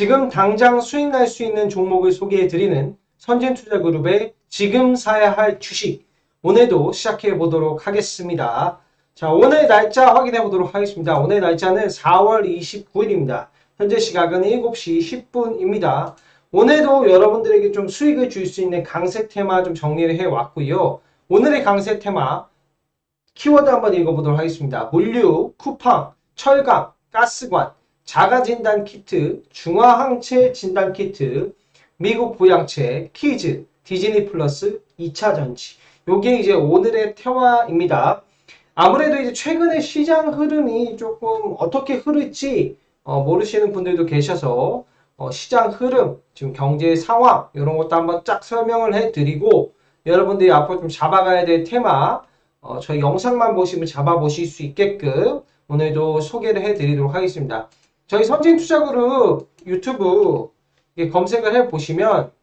지금 당장 수익 날 수 있는 종목을 소개해드리는 선진투자그룹의 지금 사야 할 주식. 오늘도 시작해 보도록 하겠습니다. 자, 오늘 날짜 확인해 보도록 하겠습니다. 오늘 날짜는 4월 29일입니다. 현재 시각은 7시 10분입니다. 오늘도 여러분들에게 좀 수익을 줄 수 있는 강세 테마 좀 정리를 해 왔고요. 오늘의 강세 테마 키워드 한번 읽어보도록 하겠습니다. 물류, 쿠팡, 철강, 가스관, 자가진단 키트, 중화항체 진단 키트, 미국 부양체, 키즈, 디즈니 플러스, 2차 전지. 요게 이제 오늘의 테마입니다. 아무래도 이제 최근에 시장 흐름이 조금 어떻게 흐를지 모르시는 분들도 계셔서 시장 흐름, 지금 경제 상황 이런 것도 한번 쫙 설명을 해드리고 여러분들이 앞으로 좀 잡아가야 될 테마 저희 영상만 보시면 잡아보실 수 있게끔 오늘도 소개를 해드리도록 하겠습니다. 저희 선진투자그룹 유튜브 검색을 해보시면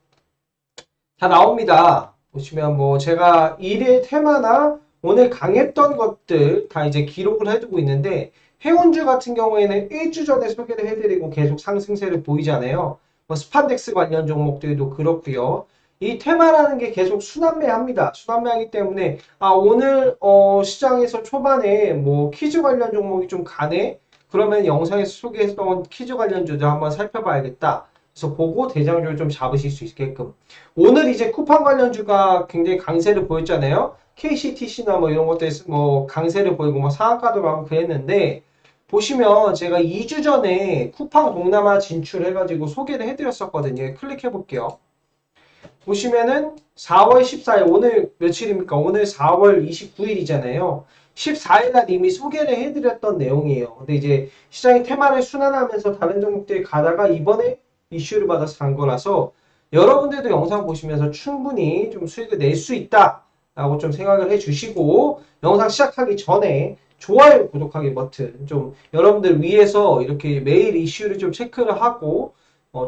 다 나옵니다. 보시면 뭐 제가 일일 테마나 오늘 강했던 것들 다 이제 기록을 해두고 있는데 해운주 같은 경우에는 1주 전에 소개를 해드리고 계속 상승세를 보이잖아요. 뭐 스판덱스 관련 종목들도 그렇고요. 이 테마라는 게 계속 순환매합니다. 순환매하기 때문에 오늘 시장에서 초반에 뭐 퀴즈 관련 종목이 좀 가네? 그러면 영상에서 소개했던 퀴즈 관련주도 한번 살펴봐야겠다. 그래서 보고 대장주를 좀 잡으실 수 있게끔. 오늘 이제 쿠팡 관련주가 굉장히 강세를 보였잖아요. KCTC나 뭐 이런 것들에서 뭐 강세를 보이고 뭐 상한가도 가고 그랬는데 보시면 제가 2주 전에 쿠팡 동남아 진출해가지고 소개를 해드렸었거든요. 클릭해 볼게요. 보시면은 4월 14일 오늘 며칠입니까? 오늘 4월 29일이잖아요. 14일 날 이미 소개를 해드렸던 내용이에요. 근데 이제 시장이 테마를 순환하면서 다른 종목들이 가다가 이번에 이슈를 받아서 간 거라서 여러분들도 영상 보시면서 충분히 좀 수익을 낼 수 있다 라고 좀 생각을 해주시고 영상 시작하기 전에 좋아요, 구독하기 버튼 좀 여러분들 위해서 이렇게 매일 이슈를 좀 체크를 하고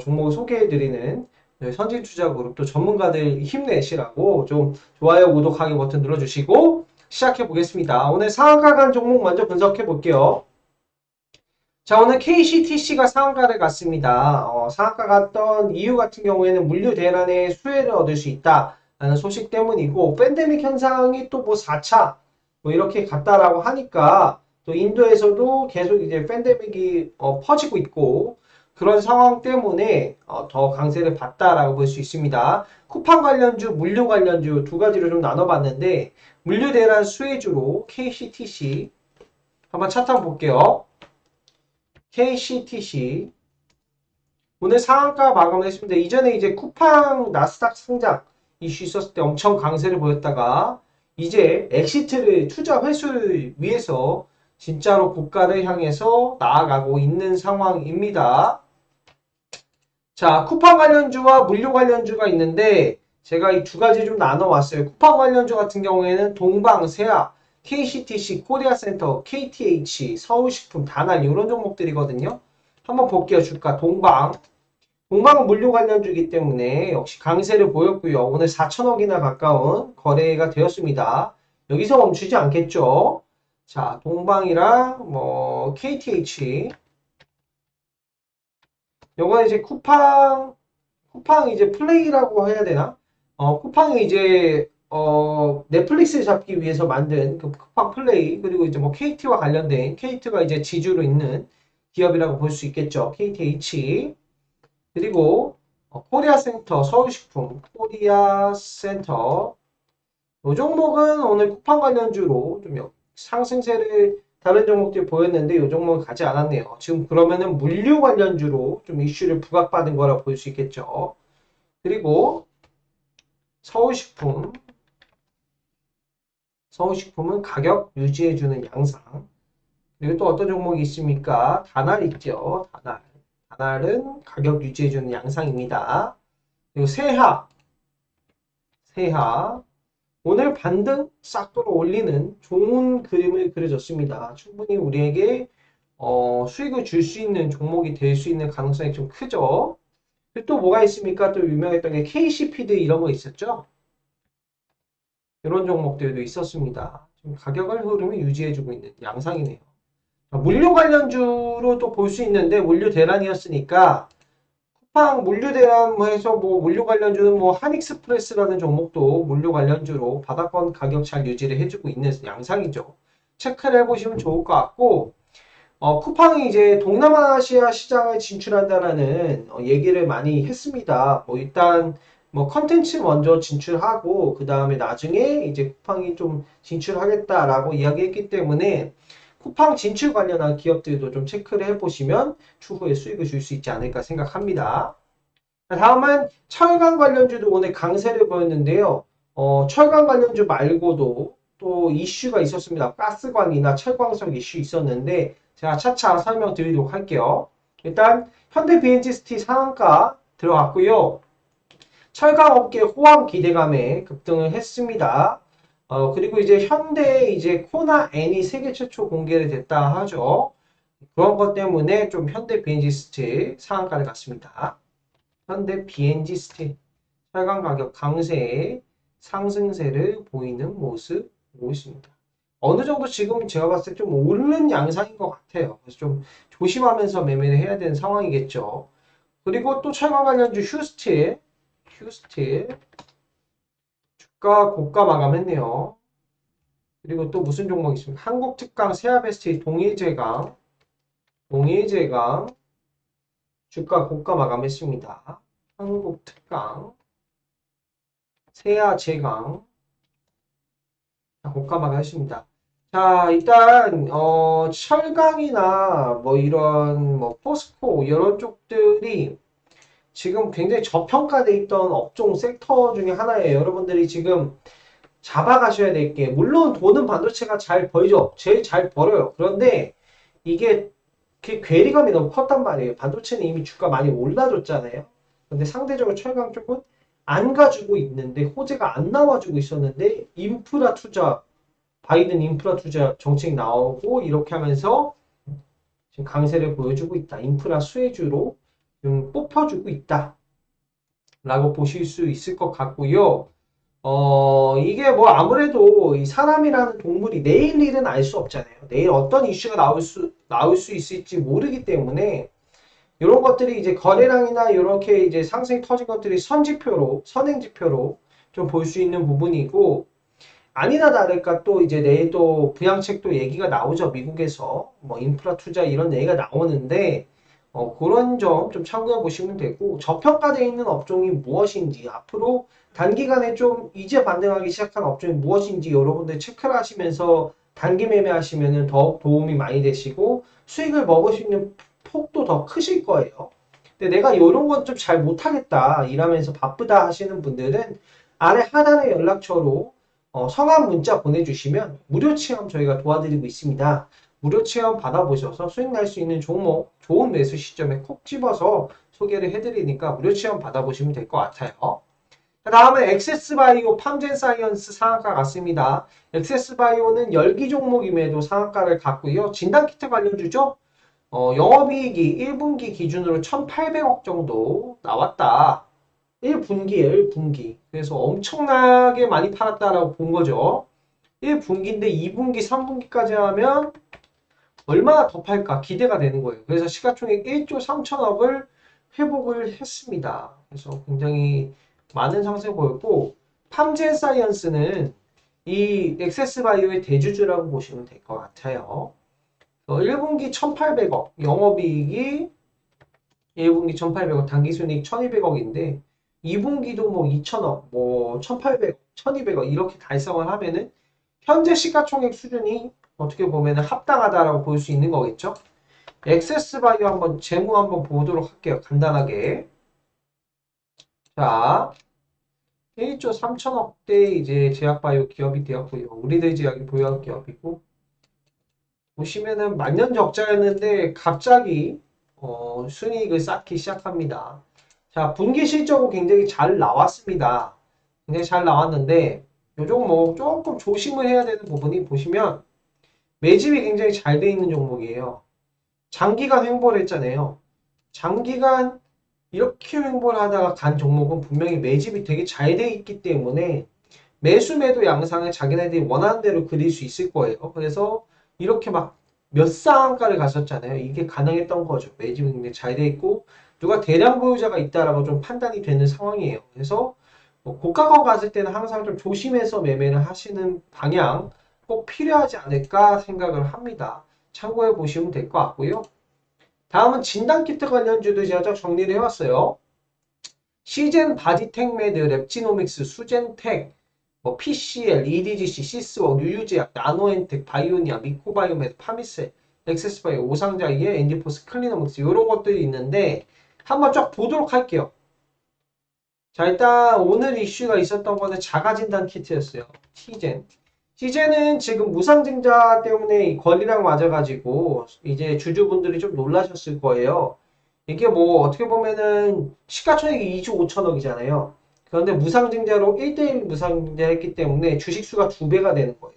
종목을 소개해드리는 선진투자그룹 또 전문가들 힘내시라고 좀 좋아요, 구독하기 버튼 눌러주시고 시작해 보겠습니다. 오늘 상한가 간 종목 먼저 분석해 볼게요. 자, 오늘 KCTC가 상한가를 갔습니다. 상한가 갔던 이유 같은 경우에는 물류 대란의 수혜를 얻을 수 있다라는 소식 때문이고 팬데믹 현상이 또 뭐 4차 뭐 이렇게 갔다라고 하니까 또 인도에서도 계속 이제 팬데믹이 퍼지고 있고 그런 상황 때문에 더 강세를 받다라고 볼 수 있습니다. 쿠팡 관련주, 물류 관련주 두 가지로 좀 나눠봤는데 물류 대란 수혜주로 KCTC 한번 차트 한번 볼게요. KCTC 오늘 상한가 마감을 했습니다. 이전에 이제 쿠팡 나스닥 상장 이슈 있었을 때 엄청 강세를 보였다가 이제 엑시트를 투자 회수를 위해서 진짜로 고가를 향해서 나아가고 있는 상황입니다. 자, 쿠팡 관련주와 물류 관련주가 있는데 제가 이 두 가지 좀 나눠왔어요. 쿠팡 관련주 같은 경우에는 동방, 세아, KCTC, 코리아센터, KTH, 서울식품, 다날 이런 종목들이거든요. 한번 볼게요. 주가 동방. 동방은 물류 관련주이기 때문에 역시 강세를 보였고요. 오늘 4천억이나 가까운 거래가 되었습니다. 여기서 멈추지 않겠죠. 자, 동방이랑 뭐 KTH 요거는 이제 쿠팡 이제 플레이라고 해야 되나? 쿠팡이 이제 넷플릭스를 잡기 위해서 만든 그 쿠팡 플레이 그리고 이제 뭐 KT와 관련된 KT가 이제 지주로 있는 기업이라고 볼 수 있겠죠. KTH 그리고 코리아센터 서울식품 코리아센터 이 종목은 오늘 쿠팡 관련주로 좀 상승세를 다른 종목들이 보였는데 이 종목은 가지 않았네요. 지금 그러면은 물류 관련주로 좀 이슈를 부각받은 거라 볼 수 있겠죠. 그리고 서울식품 서울식품은 가격 유지해주는 양상. 그리고 또 어떤 종목이 있습니까? 다날 있죠. 다날은 가격 유지해주는 양상입니다. 그리고 세하. 오늘 반등 싹 돌아 올리는 좋은 그림을 그려줬습니다. 충분히 우리에게 수익을 줄 수 있는 종목이 될 수 있는 가능성이 좀 크죠. 그리고 또 뭐가 있습니까? 또 유명했던 게 KC피드 이런 거 있었죠. 이런 종목들도 있었습니다. 좀 가격을 흐름을 유지해주고 있는 양상이네요. 물류 관련주로 또 볼 수 있는데 물류 대란이었으니까 쿠팡 물류대란 뭐 해서 뭐 물류 관련주는 뭐 한익스프레스라는 종목도 물류 관련주로 바닥권 가격 잘 유지를 해주고 있는 양상이죠. 체크를 해보시면 좋을 것 같고, 쿠팡이 이제 동남아시아 시장을 진출한다라는 얘기를 많이 했습니다. 뭐 일단 뭐 컨텐츠 먼저 진출하고 그 다음에 나중에 이제 쿠팡이 좀 진출하겠다라고 이야기했기 때문에 쿠팡 진출 관련한 기업들도 좀 체크를 해보시면 추후에 수익을 줄 수 있지 않을까 생각합니다. 다음은 철강 관련주도 오늘 강세를 보였는데요. 철강 관련주 말고도 또 이슈가 있었습니다. 가스관이나 철광석 이슈 있었는데 제가 차차 설명드리도록 할게요. 일단 현대 BNG스티 상한가 들어갔고요. 철강업계 호황 기대감에 급등을 했습니다. 그리고 이제 현대에 이제 코나 N이 세계 최초 공개를 됐다 하죠. 그런 것 때문에 좀 현대 BNG스티 상한가를 갔습니다. 현대 BNG 스틸 철강 가격 강세에 상승세를 보이는 모습 보고 있습니다. 어느 정도 지금 제가 봤을 때 좀 오르는 양상인 것 같아요. 그래서 좀 조심하면서 매매를 해야 되는 상황이겠죠. 그리고 또 철강 관련주 휴스틸 주가 고가 마감했네요. 그리고 또 무슨 종목이 있습니까? 한국특강, 세아베스트, 동일제강 주가 고가 마감했습니다. 한국특강, 세아제강 고가 마감했습니다. 자, 일단 철강이나 뭐 이런 뭐 포스코 이런 쪽들이 지금 굉장히 저평가돼 있던 업종 섹터 중에 하나예요. 여러분들이 지금 잡아가셔야 될 게, 물론 돈은 반도체가 잘 벌죠. 제일 잘 벌어요. 그런데 이게 그 괴리감이 너무 컸단 말이에요. 반도체는 이미 주가 많이 올라줬잖아요. 근데 상대적으로 철강 쪽은 안 가지고 있는데, 호재가 안 나와주고 있었는데, 인프라 투자, 바이든 인프라 투자 정책 나오고 이렇게 하면서 지금 강세를 보여주고 있다. 인프라 수혜주로 좀 뽑혀주고 있다. 라고 보실 수 있을 것 같고요. 이게 뭐 아무래도 이 사람이라는 동물이 내일 일은 알 수 없잖아요. 내일 어떤 이슈가 나올 수 있을지 모르기 때문에 이런 것들이 이제 거래량이나 이렇게 이제 상승이 터진 것들이 선행지표로 좀 볼 수 있는 부분이고, 아니나 다를까 또 이제 내일 또 부양책도 얘기가 나오죠. 미국에서 뭐 인프라 투자 이런 얘기가 나오는데, 그런 점 좀 참고해 보시면 되고, 저평가되어 있는 업종이 무엇인지, 앞으로 단기간에 좀 이제 반등하기 시작한 업종이 무엇인지 여러분들 체크를 하시면서 단기 매매하시면 더욱 도움이 많이 되시고 수익을 먹을 수 있는 폭도 더 크실 거예요. 근데 내가 이런 건 좀 잘 못하겠다, 일하면서 바쁘다 하시는 분들은 아래 하단의 연락처로 성함 문자 보내주시면 무료 체험 저희가 도와드리고 있습니다. 무료 체험 받아보셔서 수익 날 수 있는 종목, 좋은 매수 시점에 콕 집어서 소개를 해드리니까 무료 체험 받아보시면 될 것 같아요. 다음은 엑세스바이오 팜젠사이언스 상한가 같습니다. 엑세스바이오는 열기 종목임에도 상한가를 갔고요. 진단키트 관련주죠. 영업이익이 1분기 기준으로 1,800억 정도 나왔다. 1분기. 그래서 엄청나게 많이 팔았다라고 본 거죠. 1분기인데 2분기, 3분기까지 하면 얼마나 더 팔까 기대가 되는 거예요. 그래서 시가총액 1조 3천억을 회복을 했습니다. 그래서 굉장히 많은 상승을 보였고, 팜젠사이언스는 이 엑세스바이오의 대주주라고 보시면 될 것 같아요. 1분기 1,800억, 영업이익이 1분기 1,800억, 당기순이익 1,200억인데 2분기도 뭐 2,000억, 뭐 1,800억, 1,200억 이렇게 달성을 하면은 현재 시가총액 수준이 어떻게 보면 합당하다라고 볼 수 있는 거겠죠. 엑세스바이오 한번 재무 한번 보도록 할게요. 간단하게. 자, 1조 3천억대 이제 제약바이오 기업이 되었고요. 우리들 제약이 보유한 기업이고, 보시면은 만년 적자였는데 갑자기 순이익을 쌓기 시작합니다. 자, 분기 실적은 굉장히 잘 나왔습니다. 굉장히 잘 나왔는데 요 종목 조금 조심을 해야 되는 부분이, 보시면 매집이 굉장히 잘 돼 있는 종목이에요. 장기간 횡보를 했잖아요. 장기간 이렇게 횡보를 하다가 간 종목은 분명히 매집이 되게 잘 돼 있기 때문에 매수 매도 양상을 자기네들이 원하는 대로 그릴 수 있을 거예요. 그래서 이렇게 막 몇 상한가를 갔었잖아요. 이게 가능했던 거죠. 매집이 굉장히 잘 돼 있고 누가 대량 보유자가 있다라고 좀 판단이 되는 상황이에요. 그래서 뭐 고가권 갔을 때는 항상 좀 조심해서 매매를 하시는 방향 꼭 필요하지 않을까 생각을 합니다. 참고해 보시면 될 것 같고요. 다음은 진단키트 관련주도 제가 좀 정리를 해왔어요. 시젠 바디텍 매드, 랩지노믹스, 수젠텍, 뭐 PCL, EDGC, 시스웍, 유유제약, 나노엔텍, 바이오니아, 미코바이오메드, 파미셀, 엑세스바이오, 오상자이에, 엔디포스, 클리너믹스 이런 것들이 있는데 한번 쫙 보도록 할게요. 자, 일단 오늘 이슈가 있었던 거는 자가진단 키트였어요. 시젠. 시젠은 지금 무상증자 때문에 권리랑 맞아가지고 이제 주주분들이 좀 놀라셨을 거예요. 이게 뭐 어떻게 보면은 시가총액이 2조 5천억이잖아요. 그런데 무상증자로 1대1 무상증자했기 때문에 주식수가 2배가 되는 거예요.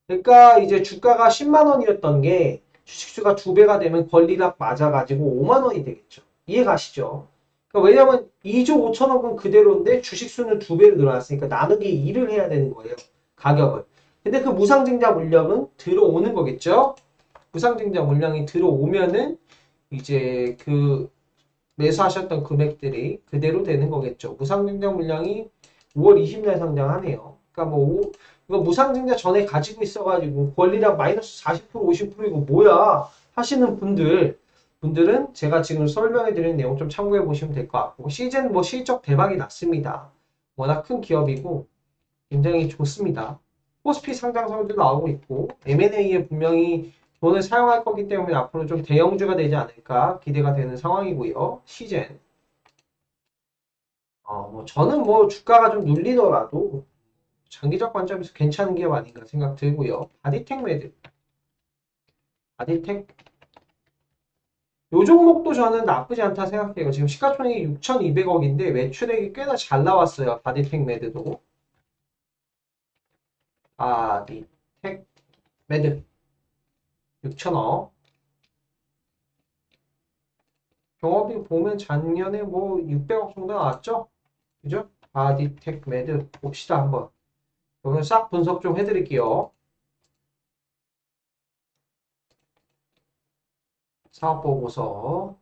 그러니까 이제 주가가 10만 원이었던 게 주식수가 2배가 되면 권리랑 맞아가지고 5만 원이 되겠죠. 이해가시죠? 그러니까 왜냐면 2조 5천억은 그대로인데 주식수는 2배로 늘어났으니까 나누기 2를 해야 되는 거예요. 가격을. 근데 그 무상증자 물량은 들어오는 거겠죠? 무상증자 물량이 들어오면은 이제 그 매수하셨던 금액들이 그대로 되는 거겠죠. 무상증자 물량이 5월 20일 상장하네요. 그러니까 뭐 이거 무상증자 전에 가지고 있어가지고 권리량 마이너스 40% 50% 이거 뭐야 하시는 분들은 제가 지금 설명해 드리는 내용 좀 참고해 보시면 될 것 같고 시즌 뭐 실적 대박이 났습니다. 워낙 큰 기업이고 굉장히 좋습니다. 코스피 상장성도 나오고 있고 M&A에 분명히 돈을 사용할 거기 때문에 앞으로 좀 대형주가 되지 않을까 기대가 되는 상황이고요. 시젠. 뭐 저는 뭐 주가가 좀 눌리더라도 장기적 관점에서 괜찮은 기업 아닌가 생각 들고요. 바디텍 매드. 바디텍. 요 종목도 저는 나쁘지 않다 생각해요. 지금 시가총액이 6,200억인데 매출액이 꽤나 잘 나왔어요. 바디텍 매드도. 바디텍 매드. 6천억. 경업이 보면 작년에 뭐 600억 정도 나왔죠? 그죠? 바디텍 매드 봅시다 한번. 오늘 싹 분석 좀 해드릴게요. 사업보고서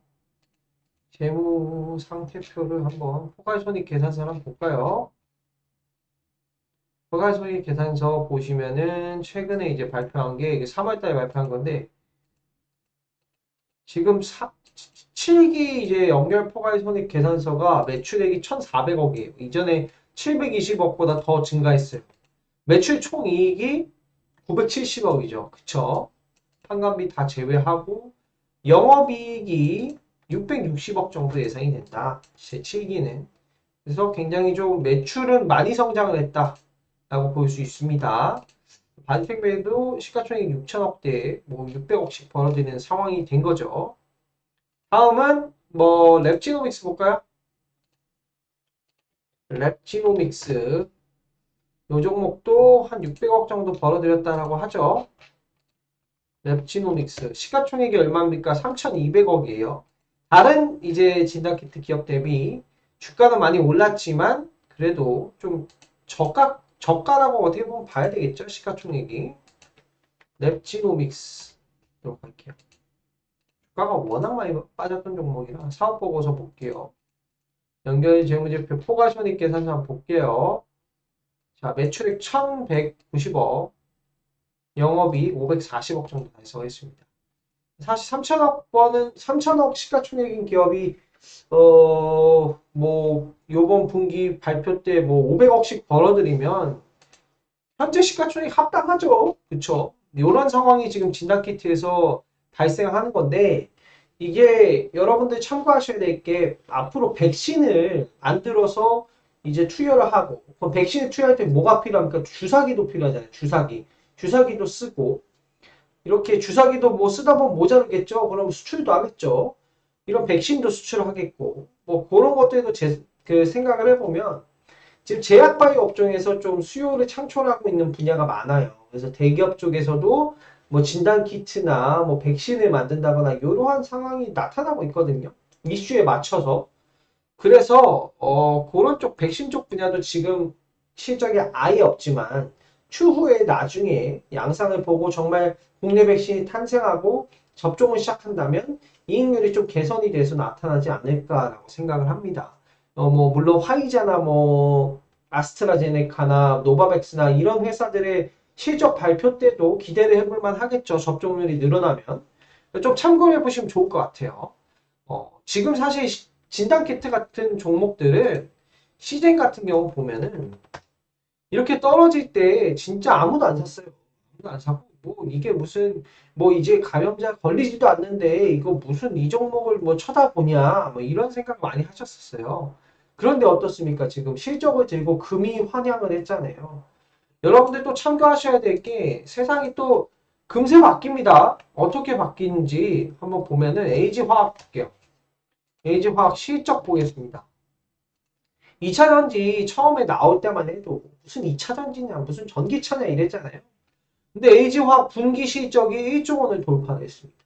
재무상태표를 한번 포괄손익 계산서를 한번 볼까요? 포괄손익 계산서 보시면은 최근에 이제 발표한 게 이게 3월달에 발표한 건데 지금 7기 이제 연결 포괄손익 계산서가 매출액이 1,400억이에요. 이전에 720억보다 더 증가했어요. 매출 총이익이 970억이죠. 그쵸? 판관비 다 제외하고 영업이익이 660억 정도 예상이 된다. 제 7기는. 그래서 굉장히 좀 매출은 많이 성장을 했다라고 볼 수 있습니다. 바디텍매도 시가총액 6천억대, 뭐 600억씩 벌어지는 상황이 된 거죠. 다음은 뭐 랩지노믹스 볼까요? 랩지노믹스 요 종목도 한 600억 정도 벌어들였다라고 하죠. 랩지노믹스 시가총액이 얼마입니까? 3,200억이에요. 다른 이제 진단키트 기업 대비 주가는 많이 올랐지만 그래도 좀 저가라고 어떻게 보면 봐야 되겠죠. 시가총액이. 랩지노믹스 이렇게 할게요. 주가가 워낙 많이 빠졌던 종목이라 사업보고서 볼게요. 연결 재무제표 포괄손익 계산서 한번 볼게요. 자, 매출액 1,190억, 영업이익 540억 정도 달성했습니다. 사실 3천억 시가총액인 기업이 뭐 요번 분기 발표 때 뭐 500억씩 벌어들이면 현재 시가총액 합당하죠. 그쵸? 이런 상황이 지금 진단키트에서 발생하는 건데 이게 여러분들 참고하셔야 될 게 앞으로 백신을 만들어서 이제 투여를 하고 그럼 백신을 투여할 때 뭐가 필요합니까? 주사기도 필요하잖아요. 주사기도 쓰고 이렇게 주사기도 뭐 쓰다 보면 모자르겠죠. 그럼 수출도 하겠죠. 이런 백신도 수출하겠고 뭐 그런 것들도 그 생각을 해보면 지금 제약바이오 업종에서 좀 수요를 창출하고 있는 분야가 많아요. 그래서 대기업 쪽에서도 뭐 진단키트나 뭐 백신을 만든다거나 이러한 상황이 나타나고 있거든요. 이슈에 맞춰서. 그래서 그런 쪽 백신 쪽 분야도 지금 실적이 아예 없지만 추후에 나중에 양상을 보고 정말 국내 백신이 탄생하고 접종을 시작한다면 이익률이 좀 개선이 돼서 나타나지 않을까라고 생각을 합니다. 뭐 물론 화이자나 뭐 아스트라제네카나 노바백스나 이런 회사들의 실적 발표 때도 기대를 해볼 만 하겠죠. 접종률이 늘어나면. 좀 참고해 보시면 좋을 것 같아요. 지금 사실 진단키트 같은 종목들은 시젠 같은 경우 보면은 이렇게 떨어질 때 진짜 아무도 안 샀어요. 아무도 안 사고 뭐 이게 무슨 뭐 이제 감염자 걸리지도 않는데 이거 무슨 이 종목을 뭐 쳐다보냐 뭐 이런 생각 많이 하셨었어요. 그런데 어떻습니까? 지금 실적을 들고 금이 환영을 했잖아요. 여러분들 또 참고하셔야 될 게 세상이 또 금세 바뀝니다. 어떻게 바뀌는지 한번 보면은 LG화학 볼게요. LG화학 실적 보겠습니다. 2차전지 처음에 나올 때만 해도 무슨 2차전지냐 무슨 전기차냐 이랬잖아요. 근데 LG화학 분기 실적이 1조 원을 돌파했습니다.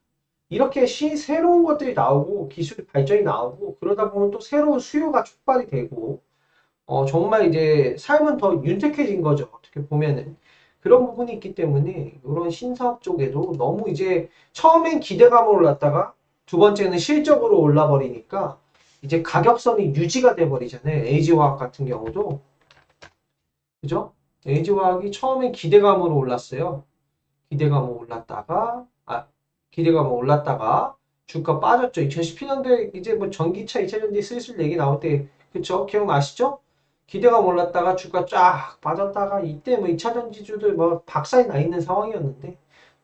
이렇게 새로운 것들이 나오고 기술 발전이 나오고 그러다 보면 또 새로운 수요가 촉발이 되고 정말 이제 삶은 더 윤택해진 거죠. 어떻게 보면은. 그런 부분이 있기 때문에 이런 신사업 쪽에도 너무 이제 처음엔 기대감으로 올랐다가 두 번째는 실적으로 올라버리니까 이제 가격선이 유지가 돼 버리잖아요. LG화학 같은 경우도. 그죠? LG화학이 처음엔 기대감으로 올랐어요. 기대감으로 올랐다가 기대감으로 올랐다가 주가 빠졌죠. 2017년도에 이제 뭐 전기차 2차전지 슬슬 얘기 나올 때 그쵸? 기억나시죠? 기대감 올랐다가 주가 쫙 빠졌다가 이때 뭐 2차전지주들 뭐 박살이 나 있는 상황이었는데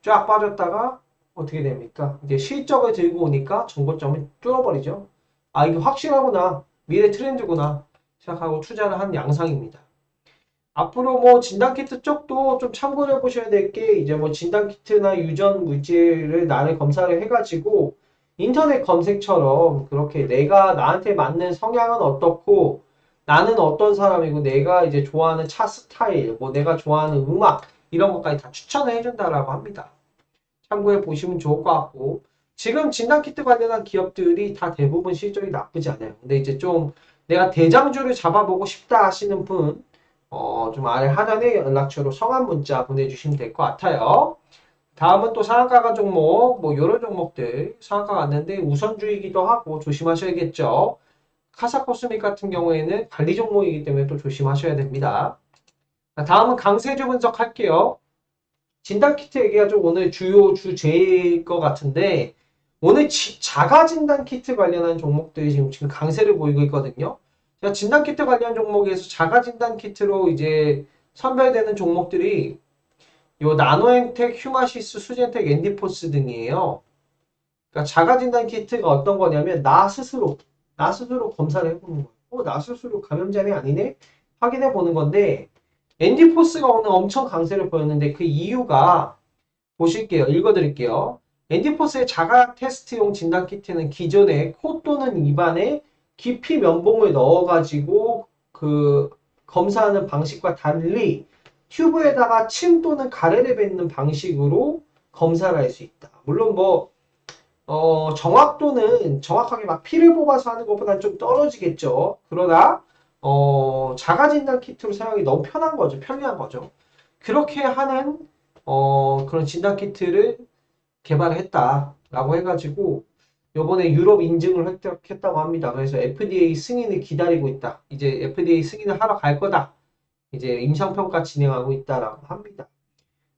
쫙 빠졌다가 어떻게 됩니까? 이제 실적을 들고 오니까 정고점을 뚫어버리죠. 아 이게 확실하구나. 미래 트렌드구나. 생각하고 투자를 한 양상입니다. 앞으로 뭐 진단키트 쪽도 좀 참고를 해보셔야 될 게 이제 뭐 진단키트나 유전 물질을 나를 검사를 해가지고 인터넷 검색처럼 그렇게 내가 나한테 맞는 성향은 어떻고 나는 어떤 사람이고 내가 이제 좋아하는 차 스타일 뭐 내가 좋아하는 음악 이런 것까지 다 추천을 해준다라고 합니다. 참고해 보시면 좋을 것 같고 지금 진단키트 관련한 기업들이 다 대부분 실적이 나쁘지 않아요. 근데 이제 좀 내가 대장주를 잡아보고 싶다 하시는 분 좀 아래 하단에 연락처로 성함 문자 보내주시면 될 것 같아요. 다음은 또 상한가가 종목, 뭐 이런 종목들 상한가 갔는데 우선주의기도 하고 조심하셔야겠죠. 카사코스믹 같은 경우에는 관리 종목이기 때문에 또 조심하셔야 됩니다. 다음은 강세주 분석할게요. 진단키트 얘기가 좀 오늘 주요 주제일 것 같은데 오늘 자가 진단키트 관련한 종목들이 지금 강세를 보이고 있거든요. 자, 진단키트 관련 종목에서 자가 진단키트로 이제 선별되는 종목들이 요 나노엔텍, 휴마시스, 수젠텍, 엔디포스 등이에요. 그러니까 자가 진단키트가 어떤 거냐면 나 스스로 검사를 해보는 거예요. 나 스스로 감염자는 아니네? 확인해 보는 건데 엔디포스가 오늘 엄청 강세를 보였는데 그 이유가 보실게요. 읽어드릴게요. 엔디포스의 자가 테스트용 진단키트는 기존에 코 또는 입안에 깊이 면봉을 넣어가지고 그 검사하는 방식과 달리 튜브에다가 침 또는 가래를 뱉는 방식으로 검사를 할 수 있다. 물론 뭐 정확도는 정확하게 막 피를 뽑아서 하는 것보다는 좀 떨어지겠죠. 그러나 자가 진단 키트로 사용이 너무 편한 거죠. 편리한 거죠. 그렇게 하는 그런 진단 키트를 개발을 했다라고 해가지고 요번에 유럽 인증을 획득했다고 합니다. 그래서 FDA 승인을 기다리고 있다. 이제 FDA 승인을 하러 갈 거다. 이제 임상평가 진행하고 있다라고 합니다.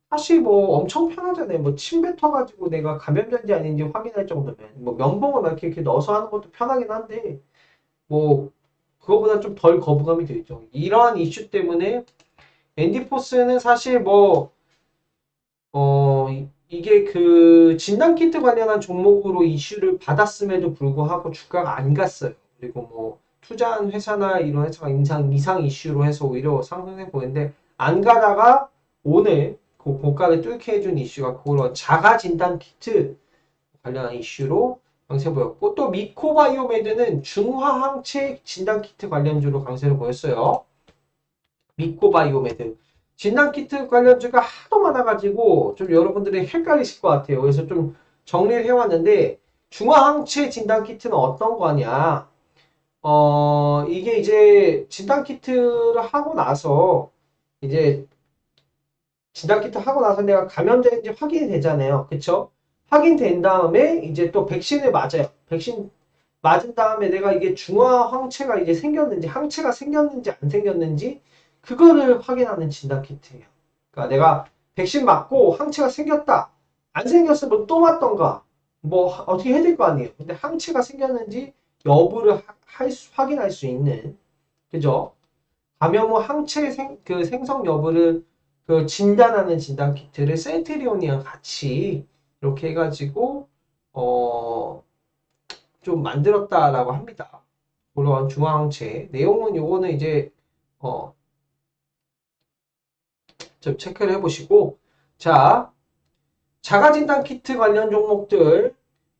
사실 뭐 엄청 편하잖아요. 뭐 침 뱉어가지고 내가 감염자인지 아닌지 확인할 정도면 뭐 면봉을 막 이렇게 넣어서 하는 것도 편하긴 한데 뭐 그거보다 좀 덜 거부감이 들죠. 이러한 이슈 때문에 앤디포스는 사실 뭐 이게 그 진단키트 관련한 종목으로 이슈를 받았음에도 불구하고 주가가 안 갔어요. 그리고 뭐 투자한 회사나 이런 회사가 이상 이슈로 해서 오히려 상승해 보이는데 안 가다가 오늘 그 고가를 뚫게 해준 이슈가 그런 자가 진단키트 관련한 이슈로 강세 보였고 또 미코바이오메드는 중화항체 진단키트 관련주로 강세를 보였어요. 미코바이오메드. 진단키트 관련주가 하도 많아가지고 좀 여러분들이 헷갈리실 것 같아요. 그래서 좀 정리를 해왔는데 중화항체 진단키트는 어떤 거냐? 이게 이제 진단키트를 하고 나서 이제 진단키트 하고 나서 내가 감염자인지 확인이 되잖아요. 그쵸? 확인된 다음에 이제 또 백신을 맞아요. 백신 맞은 다음에 내가 이게 중화 항체가 이제 생겼는지, 항체가 생겼는지 안 생겼는지 그거를 확인하는 진단 키트예요. 그러니까 내가 백신 맞고 항체가 생겼다. 안 생겼으면 또 맞던가. 뭐 어떻게 해야 될 거 아니에요. 근데 항체가 생겼는지 여부를 확인할 수 있는, 그죠? 감염 후 항체 그 생성 여부를 그 진단하는 진단 키트를 센테리온이랑 같이 이렇게 해가지고 좀 만들었다라고 합니다. 그런 중화항체 내용은 요거는 이제 어, 좀 체크를 해보시고, 자, 자가진단 키트 관련 종목들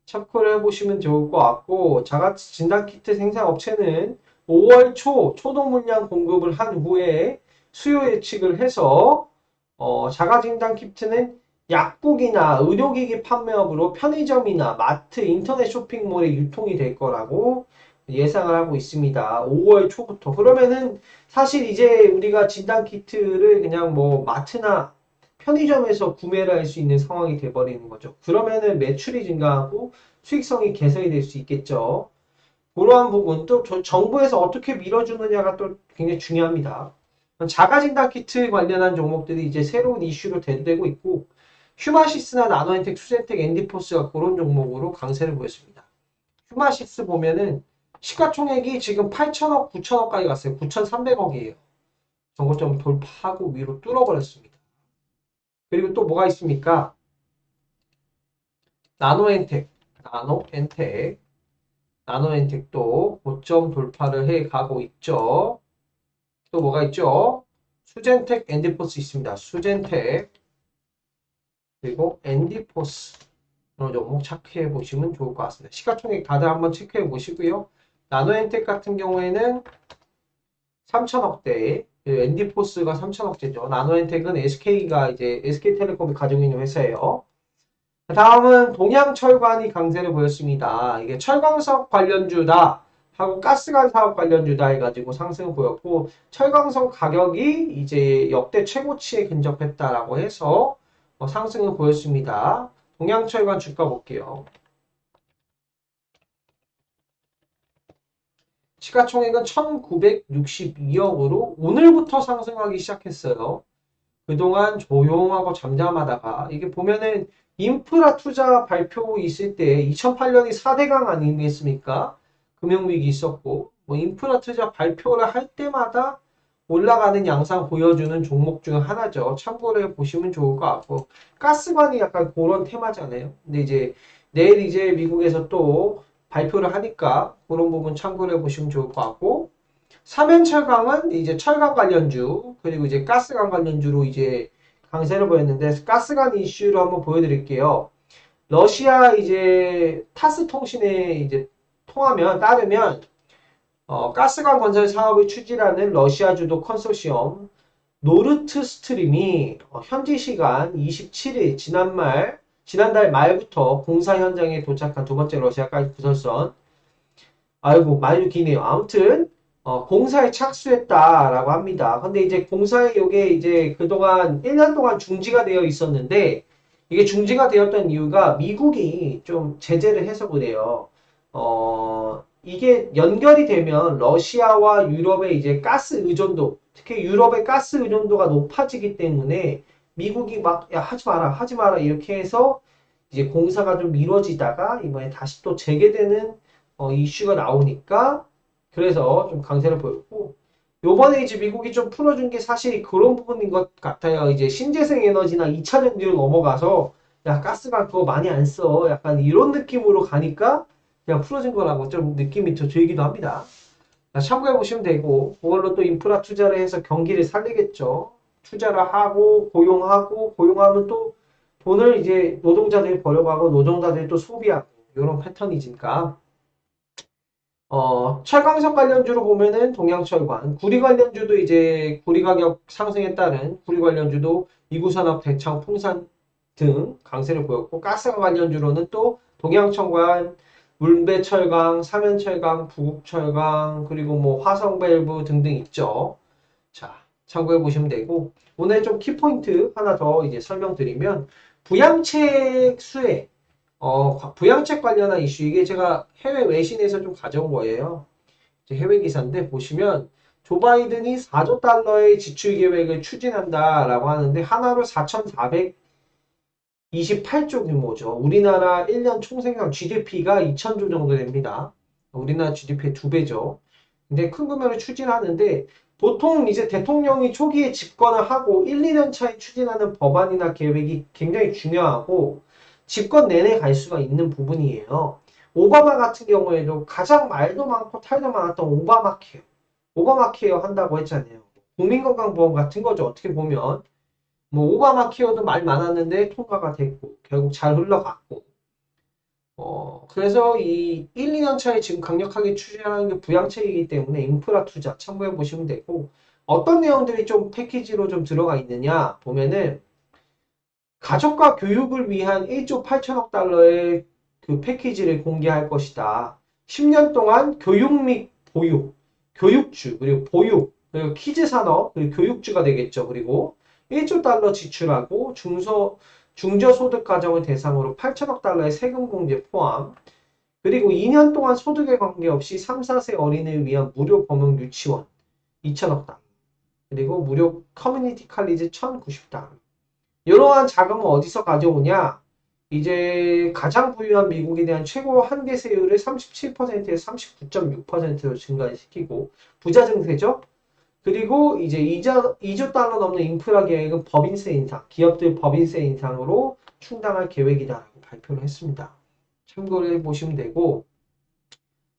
체크를 해보시면 좋을 것 같고, 자가진단 키트 생산 업체는 5월 초도 물량 공급을 한 후에 수요 예측을 해서 자가진단 키트는 약국이나 의료기기 판매업으로 편의점이나 마트, 인터넷 쇼핑몰에 유통이 될 거라고 예상을 하고 있습니다. 5월 초부터. 그러면은 사실 이제 우리가 진단 키트를 그냥 뭐 마트나 편의점에서 구매를 할 수 있는 상황이 돼버리는 거죠. 그러면은 매출이 증가하고 수익성이 개선이 될 수 있겠죠. 그러한 부분 또 정부에서 어떻게 밀어주느냐가 또 굉장히 중요합니다. 자가진단 키트 관련한 종목들이 이제 새로운 이슈로 대두되고 있고, 휴마시스나 나노엔텍, 수젠텍, 엔디포스가 그런 종목으로 강세를 보였습니다. 휴마시스 보면은 시가총액이 지금 8천억, 9천억까지 갔어요. 9,300억이에요. 정고점 돌파하고 위로 뚫어버렸습니다. 그리고 또 뭐가 있습니까? 나노엔텍, 나노엔텍, 나노엔텍도 고점 돌파를 해 가고 있죠. 또 뭐가 있죠? 수젠텍, 엔디포스 있습니다. 수젠텍, 그리고 엔디포스. 이런 종목 체크해 보시면 좋을 것 같습니다. 시가총액 다들 한번 체크해 보시고요. 나노엔텍 같은 경우에는 3천억대, 엔디포스가 3천억대죠. 나노엔텍은 SK가 이제 SK텔레콤이 가지고 있는 회사예요. 다음은 동양철관이 강세를 보였습니다. 이게 철광석 관련주다 하고 가스관 사업 관련주다 해가지고 상승을 보였고, 철광석 가격이 이제 역대 최고치에 근접했다라고 해서 상승을 보였습니다. 동양철관 주가 볼게요. 시가총액은 1962억으로 오늘부터 상승하기 시작했어요. 그동안 조용하고 잠잠하다가 이게 보면은 인프라 투자 발표 있을 때 2008년이 4대강 아니겠습니까? 금융위기 있었고 뭐 인프라 투자 발표를 할 때마다 올라가는 양상 보여주는 종목 중 하나죠. 참고를 해보시면 좋을 것 같고, 가스관이 약간 그런 테마잖아요. 근데 이제 내일 이제 미국에서 또 발표를 하니까 그런 부분 참고를 해보시면 좋을 것 같고, 삼연철강은 이제 철강 관련주, 그리고 이제 가스관 관련주로 이제 강세를 보였는데, 가스관 이슈로 한번 보여드릴게요. 러시아 이제 타스 통신에 이제 따르면, 가스관 건설 사업을 추진하는 러시아 주도 컨소시엄, 노르트 스트림이 현지 시간 27일, 지난달 말부터 공사 현장에 도착한 두 번째 러시아까지 구설선, 아이고, 많이 기네요. 아무튼, 공사에 착수했다라고 합니다. 근데 이제 공사에 요게 이제 그동안 1년 동안 중지가 되어 있었는데, 이게 중지가 되었던 이유가 미국이 좀 제재를 해서 그래요. 이게 연결이 되면 러시아와 유럽의 이제 가스 의존도, 특히 유럽의 가스 의존도가 높아지기 때문에 미국이 막, 야, 하지 마라, 하지 마라, 이렇게 해서 이제 공사가 좀 미뤄지다가 이번에 다시 또 재개되는 이슈가 나오니까 그래서 좀 강세를 보였고, 요번에 이제 미국이 좀 풀어준 게 사실 그런 부분인 것 같아요. 이제 신재생 에너지나 2차 전지로 넘어가서 야, 가스가 그거 많이 안 써. 약간 이런 느낌으로 가니까 그냥 풀어진 거라고 좀 느낌이 더 들기도 합니다. 참고해 보시면 되고, 그걸로 또 인프라 투자를 해서 경기를 살리겠죠. 투자를 하고 고용하고, 고용하면 또 돈을 이제 노동자들이 벌어가고 노동자들이 또 소비하고 이런 패턴이니까. 철강석 관련주로 보면은 동양철관, 구리 관련주도 이제 구리 가격 상승에 따른 구리 관련주도 이구산업, 대창, 풍산 등 강세를 보였고, 가스관 관련주로는 또 동양철관, 물배철강, 삼연철강, 부국철강, 그리고 뭐 화성밸브 등등 있죠. 자, 참고해 보시면 되고, 오늘 좀 키포인트 하나 더 이제 설명드리면, 부양책 수혜, 부양책 관련한 이슈, 이게 제가 해외 외신에서 좀 가져온 거예요. 이제 해외 기사인데 보시면 조 바이든이 4조 달러의 지출 계획을 추진한다라고 하는데 하나로 4,428조 규모죠. 우리나라 1년 총생산 GDP가 2,000조 정도 됩니다. 우리나라 GDP의 2배죠. 근데 큰 규모를 추진하는데 보통 이제 대통령이 초기에 집권을 하고 1, 2년 차에 추진하는 법안이나 계획이 굉장히 중요하고 집권 내내 갈 수가 있는 부분이에요. 오바마 같은 경우에도 가장 말도 많고 탈도 많았던 오바마 케어. 오바마 케어 한다고 했잖아요. 국민건강보험 같은 거죠. 어떻게 보면. 뭐 오바마 케어도 말 많았는데 통과가 됐고 결국 잘 흘러갔고 그래서 이 1, 2년 차에 지금 강력하게 추진하는 게 부양책이기 때문에 인프라 투자 참고해 보시면 되고 어떤 내용들이 좀 패키지로 좀 들어가 있느냐 보면은 가족과 교육을 위한 1조 8천억 달러의 그 패키지를 공개할 것이다. 10년 동안 교육 및 보육, 교육주, 그리고 보육, 그리고 키즈 산업, 그리고 교육주가 되겠죠. 그리고 1조 달러 지출하고 중저소득 가정을 대상으로 8천억 달러의 세금 공제 포함, 그리고 2년 동안 소득에 관계없이 3, 4세 어린이를 위한 무료 범용 유치원 2천억 달러, 그리고 무료 커뮤니티 칼리지 1,090달러. 이러한 자금은 어디서 가져오냐? 이제 가장 부유한 미국에 대한 최고 한계세율을 37%에서 39.6%로 증가시키고 부자 증세죠. 그리고 이제 2조 달러 넘는 인프라 계획은 법인세 인상, 기업들 법인세 인상으로 충당할 계획이다라고 발표를 했습니다. 참고를 해보시면 되고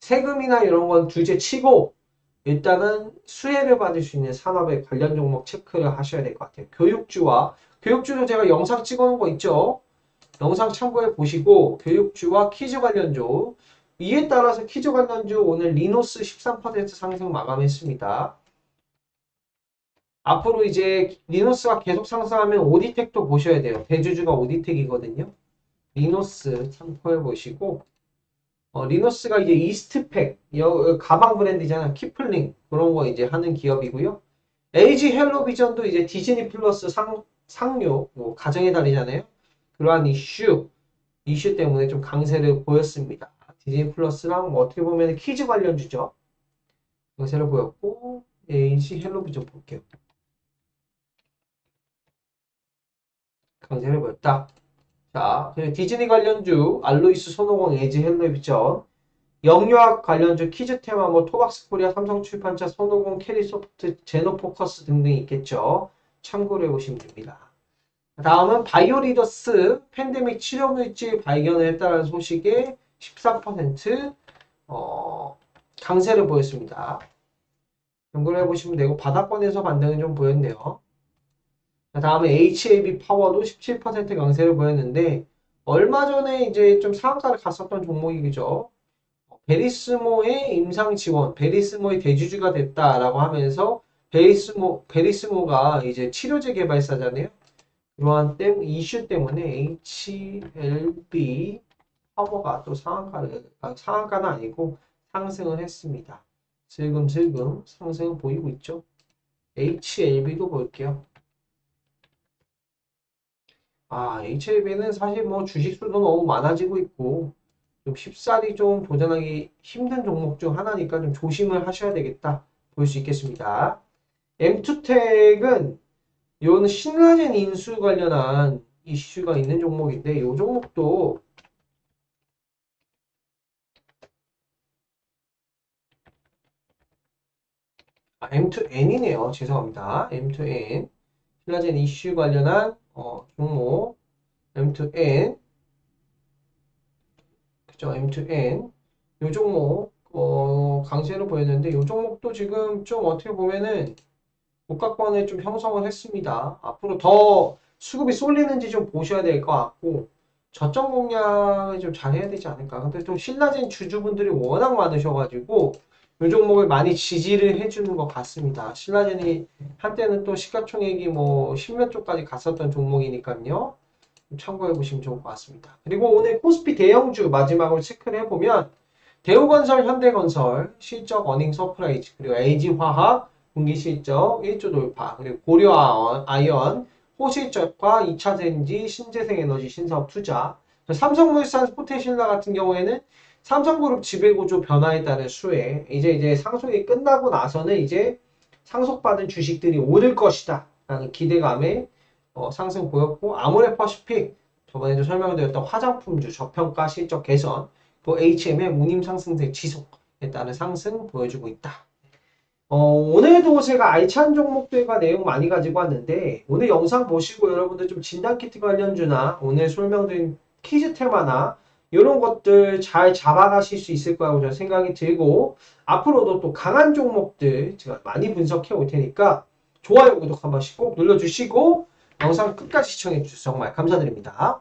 세금이나 이런 건 둘째 치고 일단은 수혜를 받을 수 있는 산업의 관련 종목 체크를 하셔야 될 것 같아요. 교육주도 제가 영상 찍어놓은 거 있죠? 영상 참고해 보시고 교육주와 퀴즈 관련주 이에 따라서 퀴즈 관련주 오늘 리노스 13% 상승 마감했습니다. 앞으로 이제 리노스가 계속 상승하면 오디텍도 보셔야 돼요. 대주주가 오디텍이거든요. 리노스 참고해 보시고 리노스가 이제 이스트팩 가방 브랜드잖아요. 키플링 그런 거 이제 하는 기업이고요. LG 헬로비전도 이제 디즈니 플러스 상료 뭐 가정의 달이잖아요. 그러한 이슈 때문에 좀 강세를 보였습니다. 디즈니 플러스랑 뭐 어떻게 보면 퀴즈 관련주죠. 강세를 보였고 LG 헬로비전 볼게요. 강세를 보였다. 자, 그리고 디즈니 관련주 알로이스 손오공 LG 헬로비전 영유아 관련주 키즈테마 뭐 토박스코리아 삼성출판차 손오공 캐리소프트 제노포커스 등등 있겠죠. 참고를 해보시면 됩니다. 다음은 바이오리더스 팬데믹 치료물질 발견을 했다는 소식에 14% 강세를 보였습니다. 참고를 해보시면 되고 바닥권에서 반등은 좀 보였네요. 다음에 HAB 파워도 17% 강세를 보였는데 얼마 전에 이제 좀 상한가를 갔었던 종목이죠. 베리스모의 임상 지원, 베리스모의 대주주가 됐다라고 하면서 베리스모가 이제 치료제 개발사잖아요. 이러한 이슈 때문에 HLB 파워가 또 상한가는 아니고 상승을 했습니다. 슬금슬금 상승을 보이고 있죠. HLB도 볼게요. HLB는 사실 뭐 주식수도 너무 많아지고 있고 좀 쉽사리 좀 도전하기 힘든 종목 중 하나니까 좀 조심을 하셔야 되겠다 볼 수 있겠습니다. M2텍은 이거는 신라젠 인수 관련한 이슈가 있는 종목인데 이 종목도 M2N이네요. 죄송합니다. M2N 신라젠 이슈 관련한 종목 M2N 그죠? M2N 이 종목 강세로 보였는데 이 종목도 지금 좀 어떻게 보면은 고가권을 좀 형성을 했습니다. 앞으로 더 수급이 쏠리는지 좀 보셔야 될 것 같고 저점 공략을 좀 잘해야 되지 않을까. 근데 또 신라젠 주주분들이 워낙 많으셔가지고 이 종목을 많이 지지를 해주는 것 같습니다. 신라젠이 한때는 또 시가총액이 뭐 10몇 조까지 갔었던 종목이니까요. 참고해 보시면 좋을 것 같습니다. 그리고 오늘 코스피 대형주 마지막으로 체크를 해보면 대우건설, 현대건설 실적 어닝 서프라이즈 그리고 LG화학 분기 실적 1조 돌파 그리고 고려아연 호실적과 2차전지 신재생에너지 신사업 투자 삼성물산, 스포테실라 같은 경우에는 삼성그룹 지배구조 변화에 따른 수혜, 이제 상속이 끝나고 나서는 이제 상속받은 주식들이 오를 것이다 라는 기대감에 상승 보였고, 아모레퍼시픽, 저번에도 설명드렸던 화장품주 저평가 실적 개선, 또 HM의 운임 상승세 지속에 따른 상승 보여주고 있다. 오늘도 제가 알찬 종목들과 내용 많이 가지고 왔는데, 오늘 영상 보시고 여러분들 좀 진단키트 관련주나 오늘 설명드린 퀴즈 테마나 이런 것들 잘 잡아가실 수 있을 거라고 저는 생각이 들고, 앞으로도 또 강한 종목들 제가 많이 분석해 올 테니까 좋아요, 구독 한 번씩 꼭 눌러주시고 영상 끝까지 시청해 주셔서 정말 감사드립니다.